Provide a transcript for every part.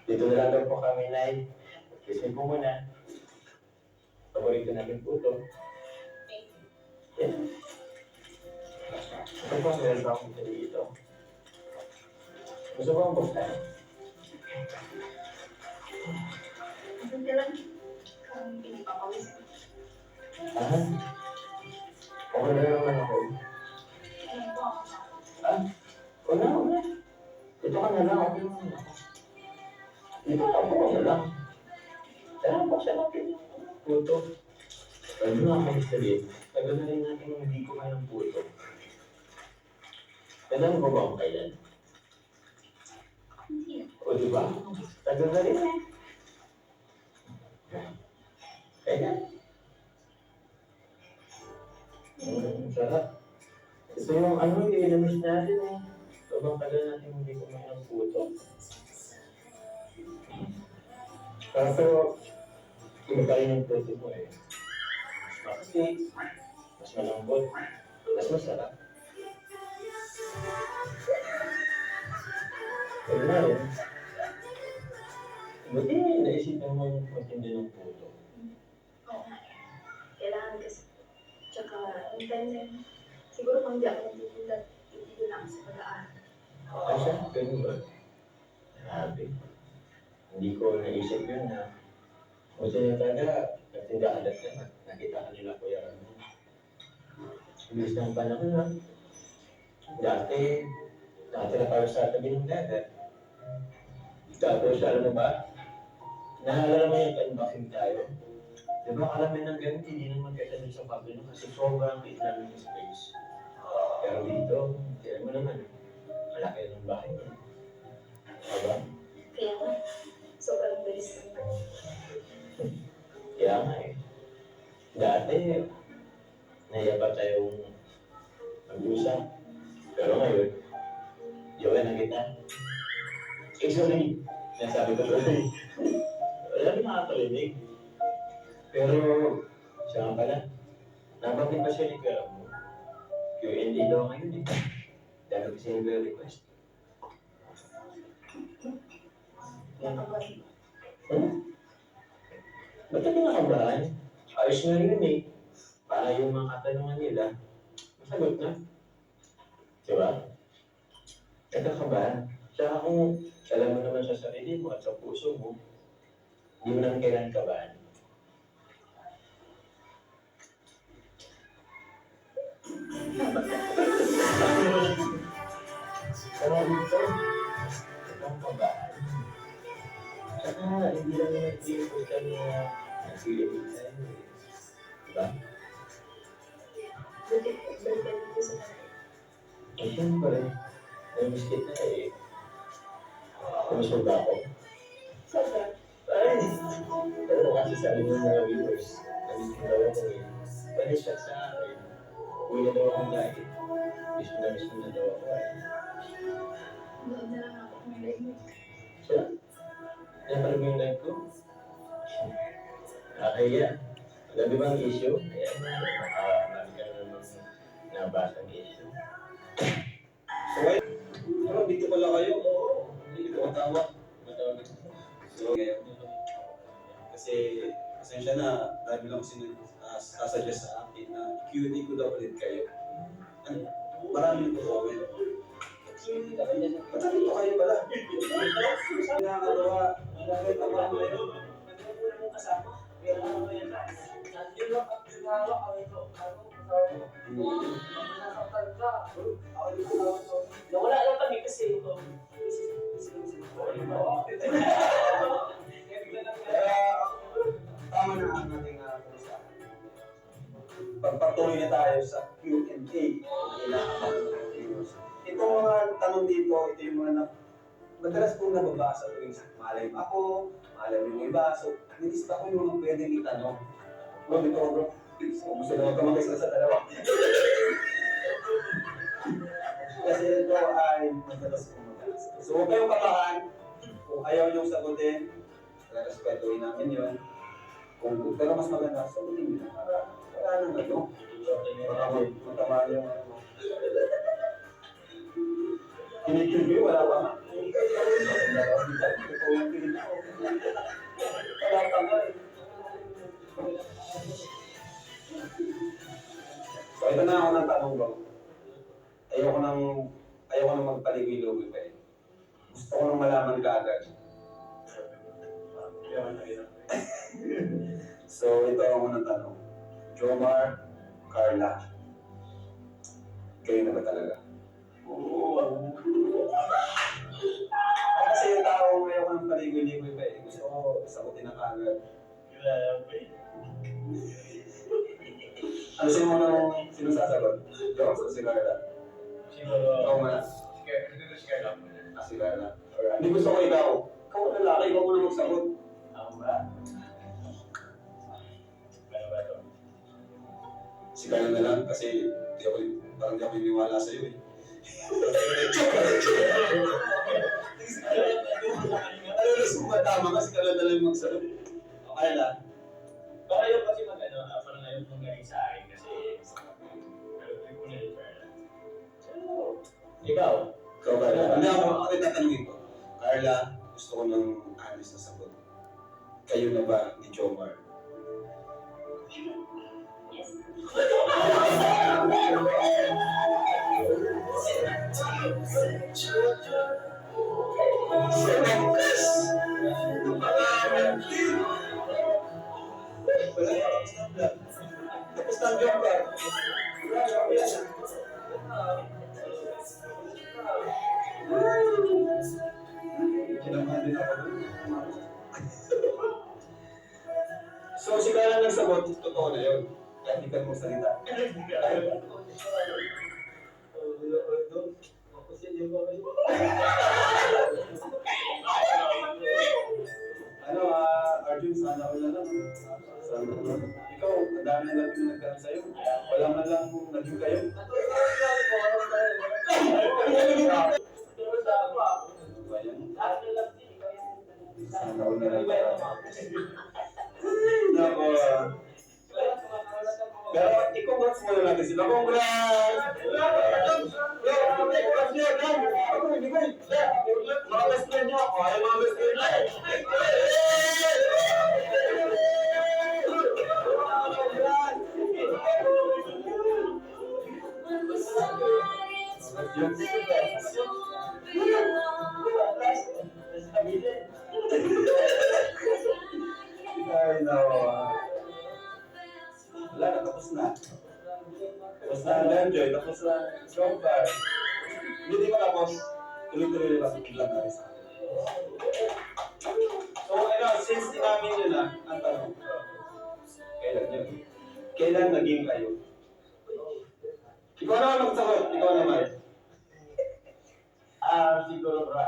Dito na lang daw po kami, Nay. Kissin po muna. Paborito namin po ito. Yan. Ito po, meron pa akong dito. Gusto mo ang buksan? Hindi lang kung pinipapawis. Okay na naman ako. Una. Ito ka na lang. Okay na ako. Ito na ako na lang. Kaya buksan natin yung puto. Pwede na ako sabihin. Tagal na rin natin yung hindi ko kaya ng puto. Kailan ko ba ako kailan? O diba? Tagal na rin eh. Kailan? Sarap. Ito yung ano, i-inamis natin eh. Sobrang tagal natin hindi kumain ng puto. Pero, iba pa rin yung puto mo eh. Mas makati, mas malambot, mas masarap. Pwede na rin. Buti naisipan mo yung matindi ng puto. Oo nga eh. Kailangan kasi. Tsaka, minsan siguro kung hindi ako nagtitinda, hindi lang sa pag-aaral. Ay siya, ganun ba? Grabe. Hindi ko naisip yun na buti na talaga, nagtinda alat na, nakita ka nila Kuya Ramon. Bilis ng panahon na. Dati na tayo sa tabi ng dagat. Tapos, alam mo ba? Naalala mo yung unboxing tayo? Diba, alamin ng ganun, hindi naman kita dun sa pabilo kasi sobrang liit namin yung space. Pero dito, kaya mo naman, malaki ng bahay niya. Diba? Kaya nga, sobrang bilis naman. Kaya nga eh. Dati, nahiya pa tayong mag-usap. Pero ngayon, jowa na kita. Sorry, nasabi ko sorry. Wala rin nakakalinig. Pero, siya nga pala, nabanggit pa siya ni Kuya mo. Q&A daw ngayon eh. Dami kasi yung request. Nakabalik. Ba't ka kinakabahan? Ayos nga yun eh. Para yung mga katanungan nila, masagot na. Diba? Nagkakabahan. Tsaka kung alam mo naman sa sarili mo at sa puso mo, hindi mo naman kailangan kabahan. Pero dito, itong kabahan. Tsaka hindi lang naman iiputan na nagsilipin tayo eh. Diba? Balik ka dito sa nanay. Eh, siyempre, namiss kita eh. Kumusog ako. Sobra. Ay, pero kasi sabi ng mga viewers, namiss ko daw ako eh. Pwede siya sa akin. Uwi na daw akong dahil. Miss mo na daw ako eh. Doon na lang ako kung may mo. Siya? Napanood mo yung live ko? Kaya, gabi bang issue? Kaya marami ka na namang nabasang issue. Okay. Ano, dito pala kayo? Oo. Hindi ko matawag. So, ngayon. Kasi, pasensya na, dahil lang sasuggest sa akin na Q&A ko daw ulit kayo. Ano, maraming comment. Matali po kayo pala. Nakakatawa. Bakit ang mga kayo? Nagmumula mo kasama. Kaya ano ba yan? Nandiyo lang at ginagawa kami ito. Nasaktan ka. Ako yung kasama ko. Nawala lang kami kasi ito. Tama na ang ating pagpatuloy na tayo sa Q&A. Itong mga tanong dito, ito yung mga madalas kong nababasa tuwing malay ako, malay mo yung iba. So, nilista ko yung mga pwedeng itanong. Bro, dito ko bro. Gusto na magkamakis sa dalawa. Kasi ito ay madalas kong madalas. So, huwag kayong kabahan. Kung ayaw niyong sagutin, respetuhin namin yun. Pero mas maganda, sagutin nyo. Wala nang ano. Baka matama yung ano. Kinikil ko wala pa nga. Gusto ko nang malaman ka agad. So, ito ang unang tanong. Jomar, Carla, kayo na ba talaga? Kasi yung tao, ayaw ko ng paligoy-ligoy pa eh. Gusto ko sagutin na kagad. Ano sino mo nang sinasasagot? Jokes o si Carla? Ikaw muna. Si Carla. Alright. Hindi gusto ko ikaw. Ikaw ang lalaki, ikaw muna magsagot. Si Carla na lang kasi parang di ako iniwala sa'yo eh. Alam mo, tama kasi Carla na lang magsagot. Okay na. Baka yun kasi parang ayaw mong galing sa akin kasi trip ko na yun. Ikaw? Ikaw Carla. Hindi ako tatanungin ko. Carla, gusto ko ng honest na sagot. Kayo na ba ni Jomar? Yes. Tapos na ang Jomar. Kinamahan din ako. So, si Carla nagsagot, totoo na yun. Kaya hindi ka mo salita. Ano, Arjun, sana ko na lang. Sana ko lang. Ikaw, ang dami na lang pinagkaroon sa'yo. Wala man lang naging kayo. Ba yan? Sana ko na lang. Nako. Pero i-congrats mo na natin sila. Congrats! Congrats niya! Mga best friend niya ako. Ay, mga best friend niya. Ay, nako. Wala na, tapos na. Tapos na ang Lenjoy, tapos na ang strong car. Hindi ko tapos, tuloy-tuloy lang na rin sa akin. So, ano, since namin yun na, ang tanong, kailan yun? Kailan naging kayo? Ikaw naman magsagot, ikaw naman. Siguro bro,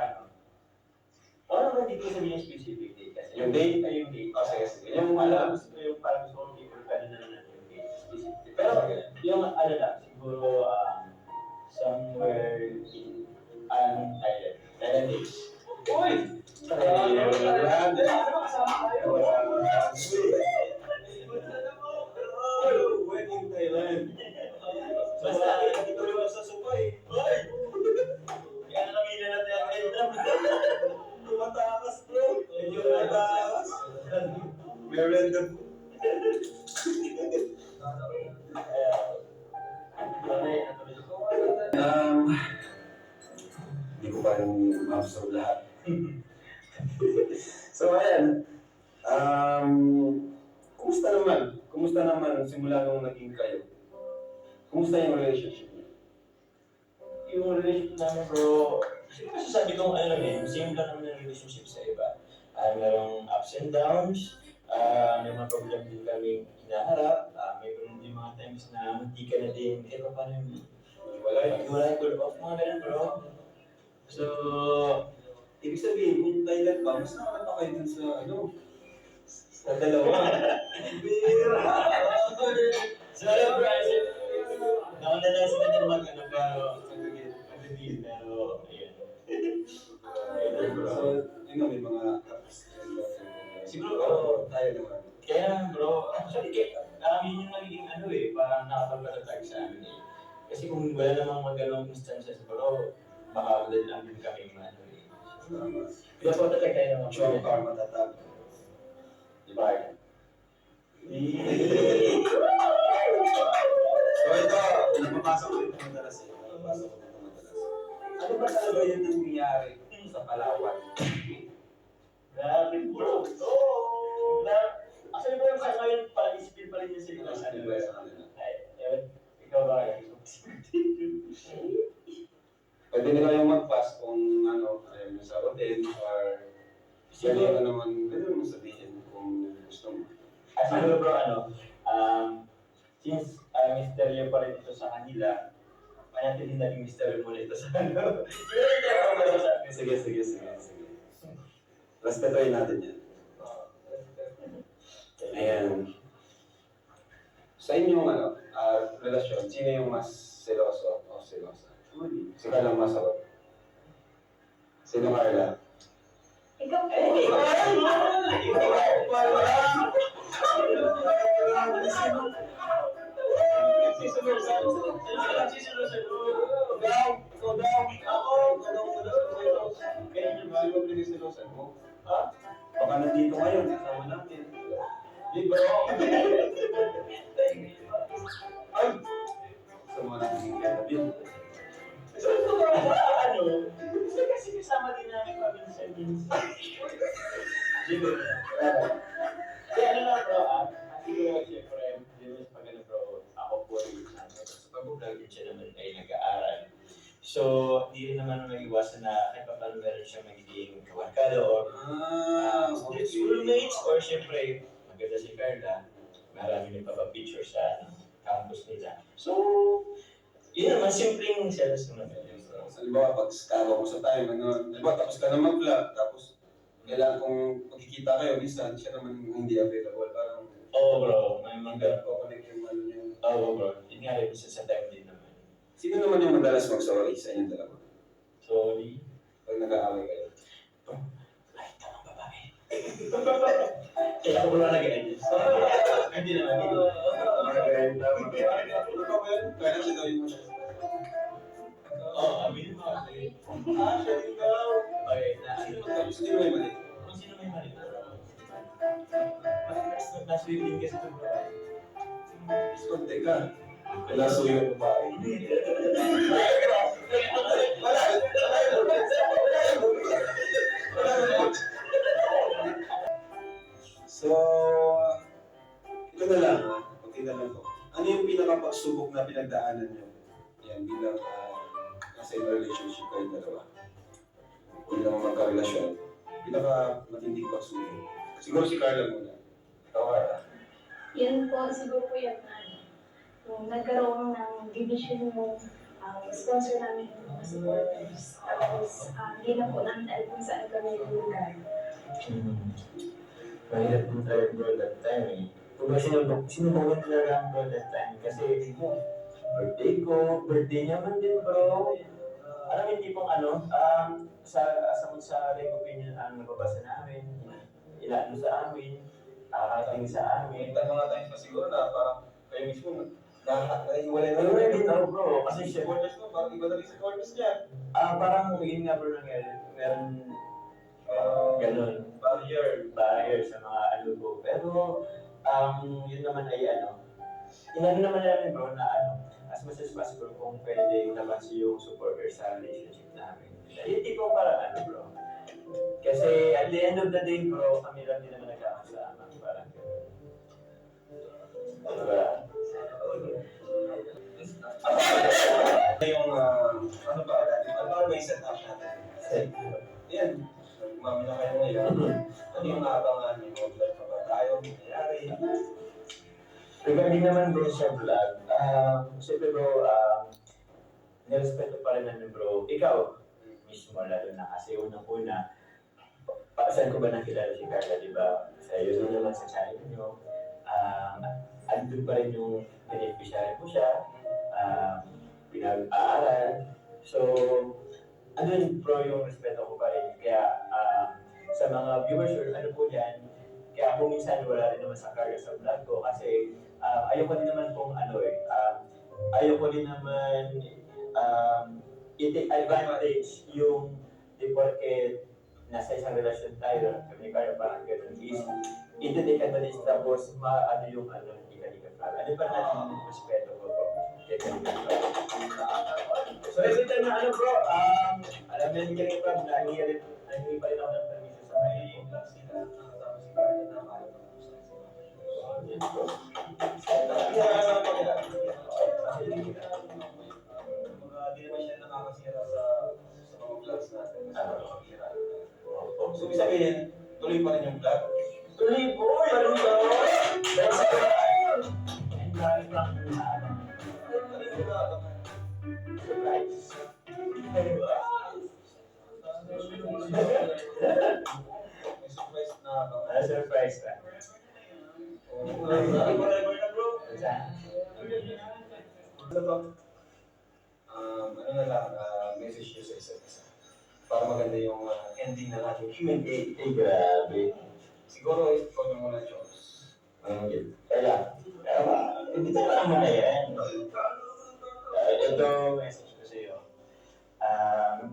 wala ba dito sabihin specific date kasi? Yung date? Ay, yung date. Oh, sige, sige. Yung alam, yung parang gusto kong people ka na naman yung date specific. Pero yung ano lang, siguro somewhere in Thailand. Thailand days. Uy! Wedding Thailand. Basta, hindi ko rin sa supay. Uy! Kaya kami na natin ang end-up. Matakas bro. Medyo matakas. May random. Hindi ko pa rin ma-absorb lahat. So ayan. Kumusta naman? Kumusta naman simula nung naging kayo? Kumusta yung relationship niyo? Yung relationship namin bro, siguro masasabi kong ano lang eh, same lang naman yung relationship sa iba. Merong ups and downs, may mga problem din kami hinaharap, mayroon din mga times na hindi ka na din, kahit pa paano yung wala yung good off, mga ganun bro. So, Ibig sabihin, kung Thailand ba, mas naman pa kayo dun sa ano? sa dalawa. So, alam bro, nauna lang sila din mag-ano, pero mag-deal, pero, ayun. Ayun bro. So, yun nga, may mga ups and downs. Siguro, tayo naman. kaya bro, actually, yun yung nagiging ano eh, parang nakapagpatatag sa amin eh. Kasi kung wala namang magano'ng instances bro, baka wala lang din kami ano eh. Tama. Kaya patatag tayo naman. Strong car matatag. Diba? So ito, napapasok ko ito madalas eh. Napapasok ko ito madalas. Ano ba talaga yun ang nangyayari sa Palawan. Grabe bro. Oh! Actually bro, sa ngayon, isipin pa rin niya sila sa Ano ba sa kanila? Ay, ewan, ikaw ba? Pwede nila yung mag-pass kung ano, ayaw nyo sa hotel or pwede ka naman, pwede naman sabihin kung gusto mo. Siguro bro, since misteryo pa rin ito sa kanila, panatili natin misteryo muna ito sa ano. Siguro hindi ako masasabi. Sige. Respetuhin natin yan. Ayan. Sa inyong relasyon, sino yung mas seloso o selosa? Si Carla ang masagot. Sino Carla? Ikaw po. Baka nandito ngayon, kasama natin. Di ba? Ay! Gusto mo natin yung kaya So, kasi kasama din namin paminsan-minsan. Diba? Kaya ano lang bro, siguro siyempre, diba pag ano bro, ako po yung sa pag-vlog din siya naman ay nag-aaral. So, di rin naman mag-iwasan na kahit pa paano meron siya magiging kawarkada or schoolmates or siyempre, maganda si Carla, marami din pa picture sa campus nila. So, yun naman, simpleng sales naman. Halimbawa, pag kagawa mo sa time, halimbawa, tapos ka na mag-vlog, tapos kailangan kung pagkikita kayo, minsan siya naman hindi available. Parang, Oo bro, may mga connect yung ano niya. Oo bro, yun nga rin sa time din naman. Sino naman yung madalas mag-sorry sa inyong dalawa? Sorry. Pag nag-aaway kayo? Ay, tamang babae. Kaya ako wala nag-edit. Hindi naman. Kaya siya daw yung Oo, aminin mo. Siya ikaw. Okay, na ano. Sino may mali? Kung sino may mali bro. Naswimming kasi ito bro. Disconte ka. Laso yung babae. So, ito na lang ha. Okay na lang to. Ano yung pinaka-pagsubok na pinagdaanan nyo? Yan, bilang nasa relationship kayong dalawa. Bilang magka-relasyon. Pinaka-matinding pagsubok. Siguro si Carla muna. Ikaw, Carla. Yan po, siguro po yan. Nung nagkaroon ng division yung sponsor namin ng mga supporters. Tapos, hindi na po namin alam kung saan kami lugar. Mahirap din tayo bro that time eh. Kung ba sinubukan talaga ang bro that time kasi birthday niya man din bro. Alam mo yung tipong sa like opinion ang nababasa namin, ilaano sa amin, nakakating sa amin. May mga times pa siguro na parang kayo mismo naiiwalay na Pero hindi daw bro, kasi siya, supporters mo, parang iba na rin supporters niya. parang yun nga bro nangyari, meron ganun. Barrier sa mga ano po. Pero, yun naman ay inano naman namin bro na as much as possible kung pwede labas yung supporter sa relationship namin. Yung tipo para bro. Kasi at the end of the day bro, kami lang din naman nagkakasama. Parang ganun. Diba? Yung, ano ba may set up natin? Yan, mami na kayo ngayon. Ano yung naabangan niyo? Vlog pa ba tayo? Nangyari? Regarding naman bro sa vlog, siyempre bro, nirespeto pa rin namin bro. Ikaw, mismo lalo na kasi unang-una, saan ko ba nakilala si Carla, di ba? Sa iyo din naman sa channel nyo. Andun pa rin yung beneficiary mo siya, pinag-aaral. So, andun bro yung respeto ko pa rin. Kaya sa mga viewers or ano po yan, kaya kung minsan wala rin naman sa Carla sa vlog ko kasi ayoko din naman pong ayoko din naman i-take advantage yung di porke nasa isang relasyon tayo, kami Carla parang ganun is i-take advantage tapos yung ika-ika para. Ano pa natin yung respeto ko po? So every time na bro, Alam niyo yung ganito, nahingi pa rin ako ng permission sa kanya. Hindi naman siya nakakasira sa mga vlogs natin. So, ibig sabihin, tuloy pa rin yung vlog. Tuloy po! Meron ka! That's it! And maraming maraming salamat. Surprise! May surprise na ako. Surprise ka. Ano na lang, message nyo sa isa't isa. Para maganda yung ending ng ating Q&A. Grabe. Siguro, ikaw na muna, Charles. Kaya, hindi ko naman na yan. Ito, message ko sa iyo.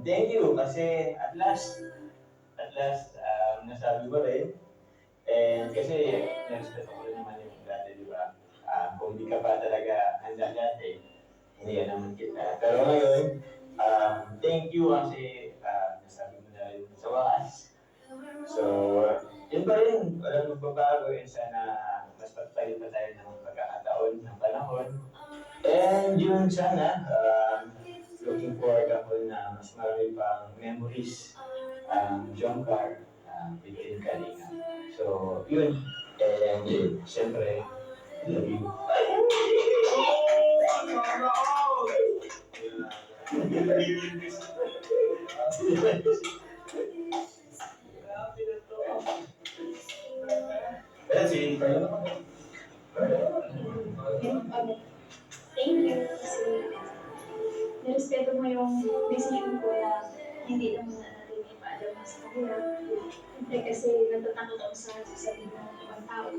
Thank you kasi at last, nasabi ko rin. And kasi, na-respect ko rin naman yung dati, di ba? Kung di ka pa talaga handa dati, hindi ka naman kita. Pero ngayon, thank you kasi nasabi mo na rin sa wakas. So, yun pa rin, walang magbabago yun. Sana mas pagpalit pa tayo ng pagkakataon ng panahon. And yun sana, looking forward ako na mas marami pang memories, Jomcar, within Kalinga. So, yun. And siyempre, love you. Ayan, si Carlo naman. Thank you kasi nirespeto mo yung decision ko na hindi naman na natin ipaalam sa kanila. Siyempre kasi natatakot ako sa sasabihin ng ibang tao.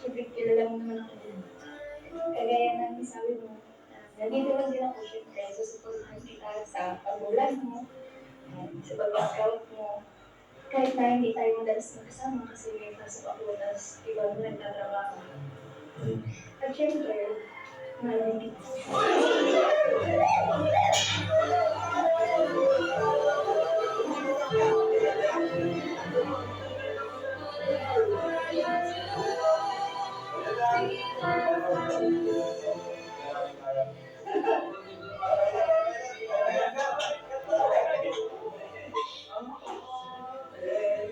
Siyempre kilala mo naman ako din. Kagaya ng sabi mo, nandito lang din ako siyempre susuportahan kita sa pag-ulan mo, sa pag-scout mo. Kahit na hindi tayo madalas magkasama kasi may pasok ako tas iba mo nagtatrabaho. At syempre, malamig.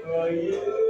For you.